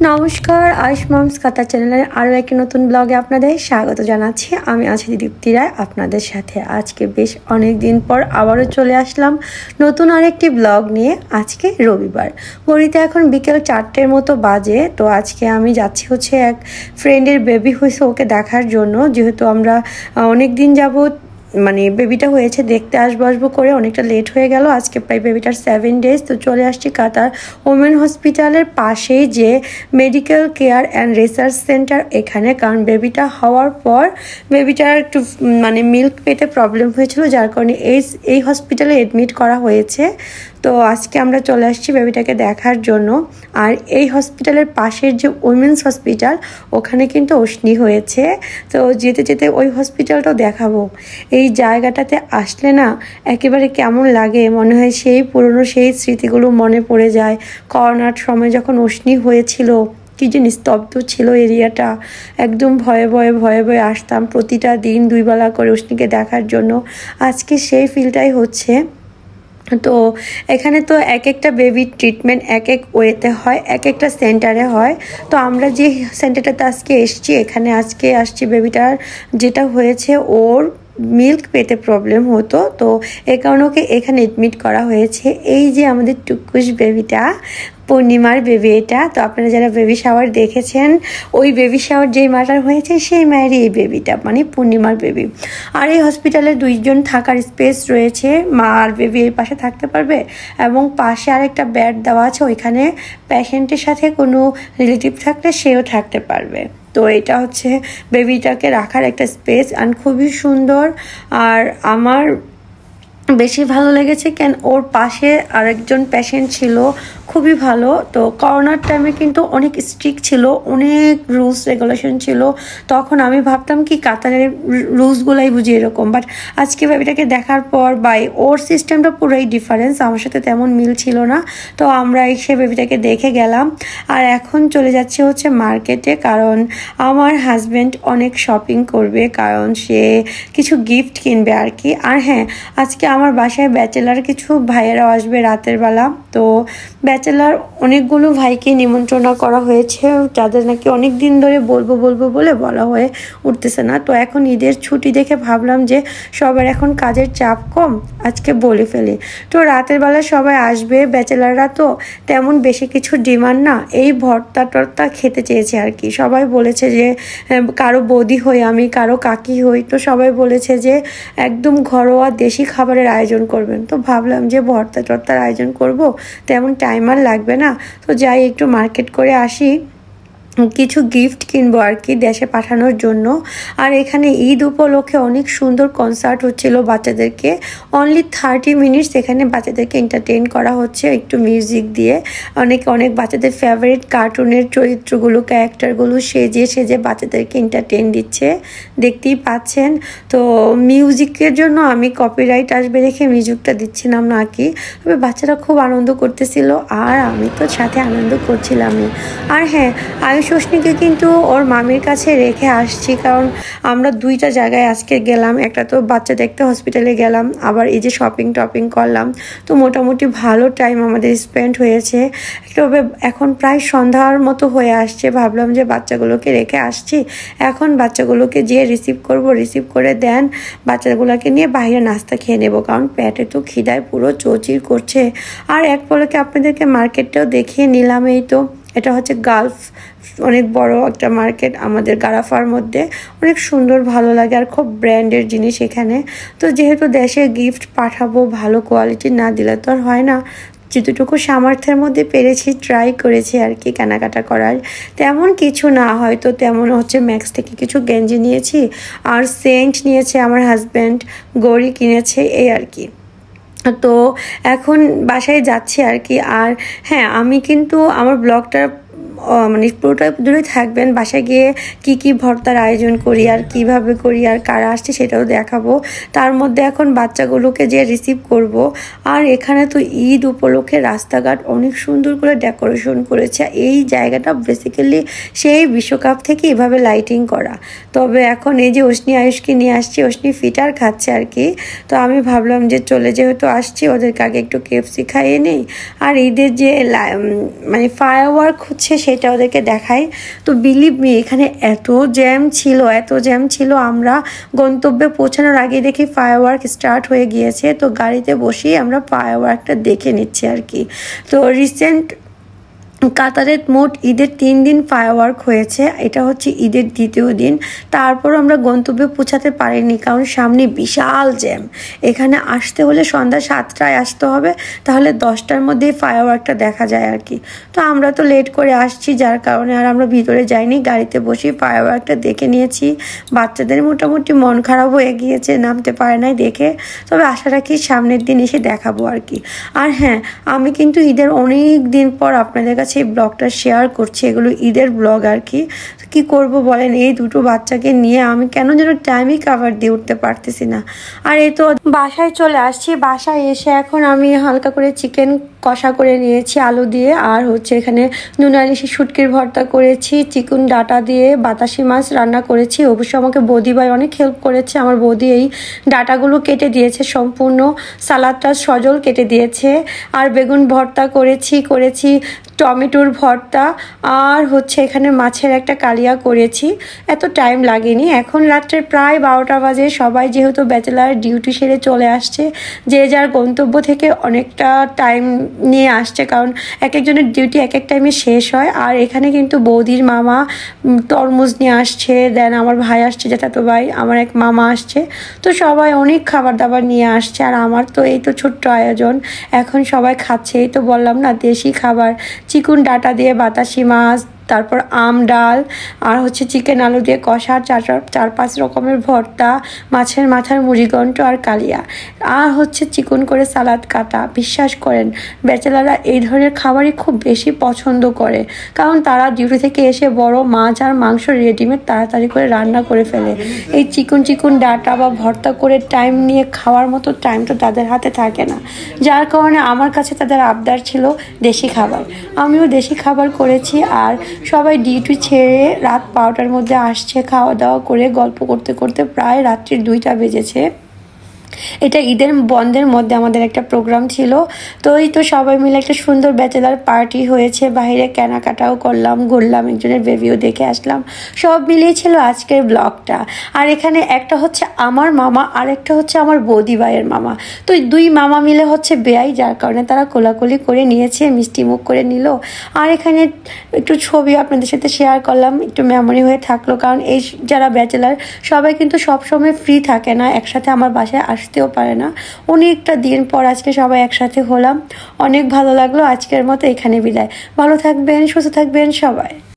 নমস্কার, আয়ুষ মমস কথা চ্যানেলের আরও একটি নতুন ব্লগে আপনাদের স্বাগত জানাচ্ছি। আমি আছি দীপ্তি রায় আপনাদের সাথে। আজকে বেশ অনেক দিন পর আবারও চলে আসলাম নতুন আরেকটি ব্লগ নিয়ে। আজকে রবিবার, ঘড়িতে এখন বিকেল 4টের মতো বাজে। তো আজকে আমি যাচ্ছি হচ্ছে এক ফ্রেন্ডের বেবি হয়েছে ওকে দেখার জন্য, যেহেতু আমরা অনেক দিন যাবত মানে বেবিটা হয়েছে দেখতে আসবো করে অনেকটা লেট হয়ে গেল। আজকে প্রায় বেবিটার 7 ডেজ। তো চলে আসছি কাতার ওমেন হসপিটালের পাশেই যে medical care and research centre এখানে, কারণ বেবিটা হওয়ার পর বেবিটার একটু মিল্ক পেতে প্রবলেম হয়েছিল, যার কারণে এই হসপিটালে অ্যাডমিট করা হয়েছে। তো আজকে আমরা চলে আসছি বেবিটাকে দেখার জন্য। আর এই হসপিটালের পাশের যে উইমেন্স হসপিটাল ওখানে কিন্তু অশ্নি হয়েছে। তো যেতে যেতে ওই হসপিটালটাও দেখাবো। এই জায়গাটাতে আসলে না একেবারে কেমন লাগে, মনে হয় সেই পুরনো সেই স্মৃতিগুলো মনে পড়ে যায়। করোনার সময় যখন অশ্নি হয়েছিল কি যে নিস্তব্ধ ছিল এরিয়াটা, একদম ভয়ে ভয়ে আসতাম প্রতিটা দিন 2 বেলা করে অশ্নিকে দেখার জন্য। আজকে সেই ফিলটাই হচ্ছে। তো এখানে তো এক একটা বেবির ট্রিটমেন্ট এক এক ওয়েতে হয়, এক একটা সেন্টারে হয়। তো আমরা যে সেন্টারটাতে আজকে এসছি, এখানে আজকে আসছি বেবিটার যেটা হয়েছে ওর মিল্ক পেতে প্রবলেম হতো, তো এ কারণে ওকে এখানে এডমিট করা হয়েছে। এই যে আমাদের টুকুস বেবিটা, পূর্ণিমার বেবি এটা। তো আপনারা যারা বেবি শাওয়ার দেখেছেন, ওই বেবি শাওয়ার যেই মাটার হয়েছে সেই মায়েরই এই বেবিটা, মানে পূর্ণিমার বেবি। আর এই হসপিটালে 2 জন থাকার স্পেস রয়েছে, মা আর বেবি এই পাশে থাকতে পারবে এবং পাশে আরেকটা বেড দেওয়া আছে, ওইখানে পেশেন্টের সাথে কোনো রিলেটিভ থাকলে সেও থাকতে পারবে। তো এটা হচ্ছে বেবিটাকে রাখার একটা স্পেস, আর খুবই সুন্দর। আর আমার বেশি ভালো লেগেছে কেন, ওর পাশে আরেকজন পেশেন্ট ছিল, খুবই ভালো। তো করোনার টাইমে কিন্তু অনেক স্ট্রিক্ট ছিল, অনেক রুলস রেগুলেশন ছিল। তখন আমি ভাবতাম কি কাতারের রুলসগুলাই বুঝি এরকম, বাট আজকে বেবিটাকে দেখার পর ওর সিস্টেমটা পুরোই ডিফারেন্স, আমার সাথে তেমন মিল ছিল না। তো আমরা এসে বেবিটাকে দেখে গেলাম। আর এখন চলে যাচ্ছে হচ্ছে মার্কেটে, কারণ আমার হাজব্যান্ড অনেক শপিং করবে, কারণ সে কিছু গিফট কিনবে আর কি। আর হ্যাঁ, আজকে আমার বাসায় ব্যাচেলার কিছু ভাইয়েরাও আসবে রাতের বেলা। তো ব্যাচেলার অনেকগুলো ভাইকে নিমন্ত্রণ করা হয়েছে, যাদের নাকি অনেক দিন ধরে বলবো বলে বলা হয়ে উঠতেছে না। তো এখন ঈদের ছুটি দেখে ভাবলাম যে সবার এখন কাজের চাপ কম, আজকে বলে ফেলি। তো রাতের বেলা সবাই আসবে, ব্যাচেলাররা তো তেমন বেশি কিছু ডিমান্ড না, এই ভর্তা টর্তা খেতে চেয়েছে আর কি। সবাই বলেছে যে কারো বৌদি হই আমি, কারো কাকি হই, তো সবাই বলেছে যে একদম ঘরোয়া দেশি খাবারের আয়োজন করবেন। তো ভাবলাম যে ভর্তা টর্তার আয়োজন করব, তেমন টাইম আর লাগবে না। তো যাই একটু মার্কেট করে আসি, কিছু গিফট কিনবো আর কি দেশে পাঠানোর জন্য। আর এখানে ঈদ উপলক্ষে অনেক সুন্দর কনসার্ট হচ্ছিল বাচ্চাদেরকে, অনলি 30 মিনিটস এখানে বাচ্চাদেরকে এন্টারটেইন করা হচ্ছে একটু মিউজিক দিয়ে। অনেক বাচ্চাদের ফেভারিট কার্টুনের চরিত্রগুলো, ক্যারেক্টারগুলো সেজে বাচ্চাদেরকে এন্টারটেইন দিচ্ছে, দেখতেই পাচ্ছেন। তো মিউজিকের জন্য আমি কপিরাইট আসবে দেখে মিউজিকটা দিচ্ছিলাম না কি, তবে বাচ্চারা খুব আনন্দ করতেছিল আর আমি তো সাথে আনন্দ করছিলামই। আর হ্যাঁ, আয়ুষ অশ্নিকে কিন্তু ওর মামির কাছে রেখে আসছি, কারণ আমরা 2টা জায়গায় আজকে গেলাম। একটা তো বাচ্চা দেখতে হসপিটালে গেলাম, আবার এই যে শপিং টপিং করলাম। তো মোটামুটি ভালো টাইম আমাদের স্পেন্ড হয়েছে। তবে এখন প্রায় সন্ধ্যার মতো হয়ে আসছে, ভাবলাম যে বাচ্চাগুলোকে রেখে আসছি, এখন বাচ্চাগুলোকে যেয়ে রিসিভ করে দেন বাচ্চাগুলোকে নিয়ে বাইরে নাস্তা খেয়ে নেব, কারণ পেটে তো খিদায় পুরো চৌচির করছে। আর এক পলকে আপনাদেরকে মার্কেটটাও দেখিয়ে নিলাম। এই তো এটা হচ্ছে গালফ, অনেক বড় একটা মার্কেট আমাদের গারাফার মধ্যে, অনেক সুন্দর, ভালো লাগে আর খুব ব্র্যান্ডের জিনিস এখানে। তো যেহেতু দেশে গিফট পাঠাবো, ভালো কোয়ালিটি না দিলে তো আর হয় না, যতটুকু সামর্থ্যের মধ্যে পেরেছি ট্রাই করেছি আর কি কেনাকাটা করার। তেমন কিছু না, হয়তো তেমন হচ্ছে ম্যাক্স থেকে কিছু গেঞ্জি নিয়েছি, আর সেন্ট নিয়েছে আমার হাজব্যান্ড, গড়ি কিনেছে, এই আর কি। তো এখন বাসায় যাচ্ছি আর কি। আর হ্যাঁ, আমি কিন্তু আমার ব্লগটা মানে পুরোটা জুড়ে থাকবেন। বাসায় গিয়ে কি ভর্তার আয়োজন করি আর কিভাবে করি আর কারা আসছে সেটাও দেখাবো। তার মধ্যে এখন বাচ্চাগুলোকে যে রিসিভ করব। আর এখানে তো ঈদ উপলক্ষে রাস্তাঘাট অনেক সুন্দর করে ডেকোরেশন করেছে। এই জায়গাটা বেসিক্যালি সেই বিশ্বকাপ থেকে এভাবে লাইটিং করা। তবে এখন এই যে অশ্নি আয়ুষকে নিয়ে আসছি, অশ্নি ফিটার খাচ্ছে আর কি। তো আমি ভাবলাম যে চলে যেহেতু আসছি ওদেরকে আগে একটু কেএফসি খাইয়ে নেই, আর ঈদের যে মানে ফায়ার ওয়ার্ক হচ্ছে সেটা ওদেরকে দেখাই। তো বিলিভ মি এখানে এত জ্যাম ছিল, আমরা গন্তব্যে পৌঁছানোর আগে দেখি ফায়ার ওয়ার্ক স্টার্ট হয়ে গিয়েছে। তো গাড়িতে বসেই আমরা ফায়ার ওয়ার্কটা দেখে নিচ্ছি আর কি। তো রিসেন্ট কাতারে মোট ঈদের 3 দিন ফায়ারওয়ার্ক হয়েছে, এটা হচ্ছে ঈদের দ্বিতীয় দিন। তারপর আমরা গন্তব্যে পৌঁছাতে পারিনি কারণ সামনে বিশাল জ্যাম। এখানে আসতে হলে সন্ধ্যা 7টায় আসতে হবে, তাহলে 10টার মধ্যেই ফায়ারওয়ার্কটা দেখা যায় আর কি। তো আমরা তো লেট করে আসছি, যার কারণে আর আমরা ভিতরে যাইনি, গাড়িতে বসে ফায়ারওয়ার্কটা দেখে নিয়েছি। বাচ্চাদের মোটামুটি মন খারাপ হয়ে গিয়েছে, নামতে পারে নাই দেখে। তবে আশা রাখি সামনের দিন এসে দেখাবো আর কি। আর হ্যাঁ, আমি কিন্তু ঈদের অনেক দিন পর আপনাদের কাছে এই ব্লগটা শেয়ার করছি। এগুলো ঈদের ব্লগ আর কি করব বলেন, এই দুটো বাচ্চাকে নিয়ে আমি কেন যেন টাইমই কাভার দিয়ে উঠতে পারতেছি না। আর এই তো বাসায় চলে আসছি। বাসায় এসে এখন আমি হালকা করে চিকেন কষা করে নিয়েছি আলু দিয়ে, আর হচ্ছে এখানে নুনালিশি শুটকির ভর্তা করেছি, চিকেন ডাটা দিয়ে বাতাসি মাছ রান্না করেছি। অবশ্য আমাকে বৌদি ভাই অনেক হেল্প করেছে, আমার বৌদি এই ডাটাগুলো কেটে দিয়েছে, সম্পূর্ণ সালাদটা সজল কেটে দিয়েছে। আর বেগুন ভর্তা করেছি টমেটোর ভর্তা, আর হচ্ছে এখানে মাছের একটা কালিয়া করেছি। এত টাইম লাগেনি। এখন রাত্রে প্রায় 12টা বাজে। সবাই যেহেতু ব্যাচেলার ডিউটি সেরে চলে আসছে, যে যার গন্তব্য থেকে অনেকটা টাইম নিয়ে আসছে, কারণ এক একজনের ডিউটি এক এক টাইমে শেষ হয়। আর এখানে কিন্তু বৌদির মামা তরমুজ নিয়ে আসছে, দেন আমার ভাই আসছে, জ্যাঠাতো ভাই, আমার এক মামা আসছে। তো সবাই অনেক খাবার দাবার নিয়ে আসছে, আর আমার তো এই তো ছোট্ট আয়োজন। এখন সবাই খাচ্ছে, এই তো বললাম না দেশি খাবার, চিকেন ডাটা দিয়ে বাতাসি মাছ, তারপর আম ডাল, আর হচ্ছে চিকেন আলু দিয়ে কষা, 4-5 রকমের ভর্তা, মাছের মাথার মুড়িঘণ্ট আর কালিয়া, আর হচ্ছে চিকন করে সালাদ কাটা। বিশ্বাস করেন ব্যাচেলাররা এই ধরনের খাবারই খুব বেশি পছন্দ করে, কারণ তারা ডিউটি থেকে এসে বড় মাছ আর মাংস রেডিমেড তাড়াতাড়ি করে রান্না করে ফেলে। এই চিকন ডাটা বা ভর্তা করে টাইম নিয়ে খাওয়ার মতো টাইম তো তাদের হাতে থাকে না, যার কারণে আমার কাছে তাদের আবদার ছিল দেশি খাবার। আমিও দেশি খাবার করেছি। আর সবাই ডিউটি ছেড়ে রাত 12টার মধ্যে আসছে, খাওয়া দাওয়া করে গল্প করতে করতে প্রায় রাত্রির 2টা বেজেছে। এটা ঈদের বন্ধের মধ্যে আমাদের একটা প্রোগ্রাম ছিল। তো এই তো সবাই মিলে একটা সুন্দর ব্যাচেলার পার্টি হয়েছে, বাইরে কেনাকাটাও করলাম, ঘুরলাম, একজনের বেবিও দেখে আসলাম। সব মিলিয়ে ছিল আজকের ব্লগটা। আর এখানে একটা হচ্ছে আমার মামা, আর একটা হচ্ছে আমার বৌদি ভাইয়ের মামা। তো 2 মামা মিলে হচ্ছে বেয়াই, যার কারণে তারা কোলাকুলি করে নিয়েছে, মিষ্টি মুখ করে নিল। আর এখানে একটু ছবি আপনাদের সাথে শেয়ার করলাম, একটু মেমোরি হয়ে থাকলো, কারণ এই যারা ব্যাচেলার সবাই কিন্তু সবসময় ফ্রি থাকে না, একসাথে আমার বাসায় আসতেও পারে না। অনেকটা দিন পর আজকে সবাই একসাথে হলাম, অনেক ভালো লাগলো। আজকের মতো এখানে বিদায়। ভালো থাকবেন, সুস্থ থাকবেন সবাই।